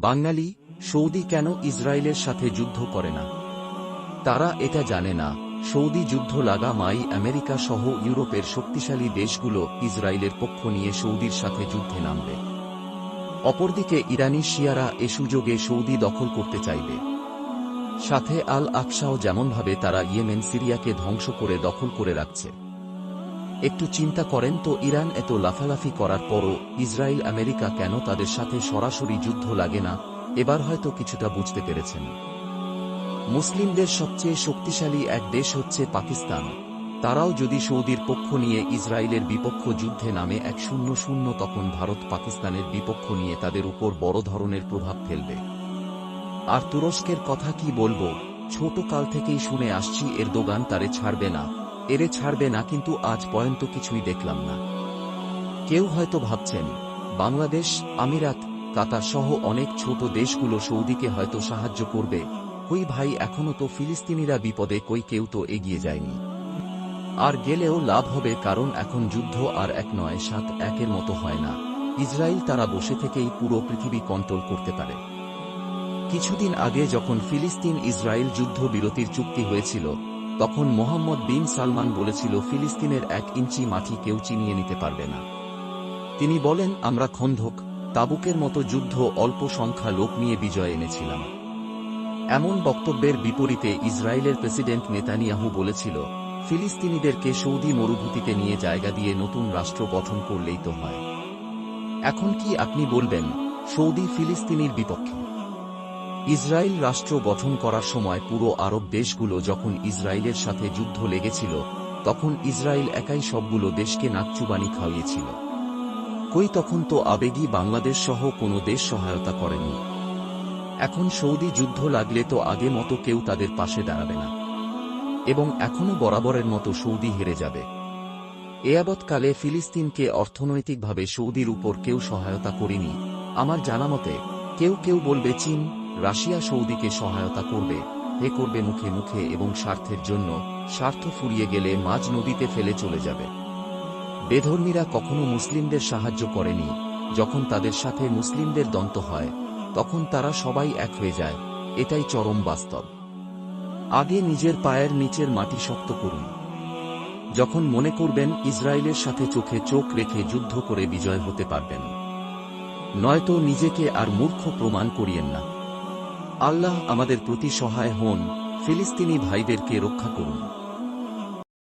বাঙালি, Saudi কেন ইসরায়েলের সাথে যুদ্ধ করে না? তারা এটা জানে না, সৌদি যুদ্ধ লাগা মাই আমেরিকা সহ ইউরোপের শক্তিশালী দেশগুলো ইসরায়েলের পক্ষ নিয়ে সৌদির সাথে যুদ্ধে নামবে। অপরদিকে ইরানি শিয়ারা এ সুযোগে সৌদি দখল করতে চাইবে। সাথে আল আকসাও যেমনভাবে তারা ইয়েমেন সিরিয়াকে ধ্বংস করে দখল করে রাখছে। একটু চিন্তা করেন তো, ইরান এত লাফালাফি করার পরও ইসরায়েল আমেরিকা কেন তাদের সাথে সরাসরি যুদ্ধ লাগে না? এবার হয়তো কিছুটা বুঝতে পেরেছেন। মুসলিমদের সবচেয়ে শক্তিশালী এক দেশ হচ্ছে পাকিস্তান। তারাও যদি সৌদির পক্ষ নিয়ে ইসরায়েলের বিপক্ষ যুদ্ধে নামে 1-0, তখন ভারত পাকিস্তানের বিপক্ষ নিয়ে তাদের উপর বড় ধরনের প্রভাব ফেলবে। আর তুরস্কের কথা কি বলবো, ছোট কাল থেকেই শুনে আসছি এরদোগান তারে ছাড়বে না, এরে ছাড়বে না, কিন্তু আজ পর্যন্ত কিছুই দেখলাম না। কেউ হয়তো ভাবছেন বাংলাদেশ, আমিরাত, কাতার সহ অনেক ছোট দেশগুলো সৌদিকে হয়তো সাহায্য করবে। কই ভাই, এখনো তো ফিলিস্তিনিরা বিপদে, কই কেউ তো এগিয়ে যায়নি। আর গেলেও লাভ হবে, কারণ এখন যুদ্ধ আর 1 নয় 7-1 মতো হয় না। ইসরায়েল তারা বসে থেকেই পুরো পৃথিবী কন্ট্রোল করতে পারে। কিছুদিন আগে যখন ফিলিস্তিন ইসরায়েল যুদ্ধ বিরতির চুক্তি হয়েছিল, তখন মোহাম্মদ বিন সালমান বলেছিল ফিলিস্তিনের 1 ইঞ্চি মাটি কেউ চিনিয়ে নিতে পারবে না। তিনি বলেন, আমরা খন্দক, তাবুকের মতো যুদ্ধ অল্প সংখ্যা লোক নিয়ে বিজয় এনেছিলাম। এমন বক্তব্যের বিপরীতে ইসরায়েলের প্রেসিডেন্ট নেতানিয়াহু বলেছিল, ফিলিস্তিনিদেরকে সৌদি মরুভূমিতে নিয়ে জায়গা দিয়ে নতুন রাষ্ট্র গঠন করলেই তো হয়। এখন কি আপনি বলবেন সৌদি ফিলিস্তিনির বিপক্ষে? ইসরায়েল রাষ্ট্র গঠন করার সময় পুরো আরব দেশগুলো যখন ইসরায়েলের সাথে যুদ্ধ লেগেছিল, তখন ইসরায়েল একাই সবগুলো দেশকে নাকচুবানি খাওয়িয়েছিল। কই, তখন তো আবেগী বাংলাদেশ সহ কোনো দেশ সহায়তা করেনি। এখন সৌদি যুদ্ধ লাগলে তো আগে মতো কেউ তাদের পাশে দাঁড়াবে না, এবং এখনো বরাবরের মতো সৌদি হেরে যাবে। এয়াবৎকালে ফিলিস্তিনকে অর্থনৈতিকভাবে সৌদির উপর কেউ সহায়তা করেনি। আমার জানামতে কেউ কেউ বলবে চীন, রাশিয়া সৌদিকে সহায়তা করবে, করবে মুখে মুখে এবং স্বার্থের জন্য। স্বার্থ ফুরিয়ে গেলে মাঝ নদীতে ফেলে চলে যাবে। বেধর্মীরা কখনো মুসলিমদের সাহায্য করেনি। যখন তাদের সাথে মুসলিমদের দ্বন্দ্ব হয়, তখন তারা সবাই এক হয়ে যায়। এটাই চরম বাস্তব। আগে নিজের পায়ের নিচের মাটি শক্ত করুন। যখন মনে করবেন ইসরায়েলের সাথে চোখে চোখ রেখে যুদ্ধ করে বিজয় হতে পারবেন, নয়তো নিজেকে আর মূর্খ প্রমাণ করিয়েন না। আল্লাহ আমাদের প্রতি সহায় হন। ফিলিস্তিনি ভাইদেরকে রক্ষা করুন।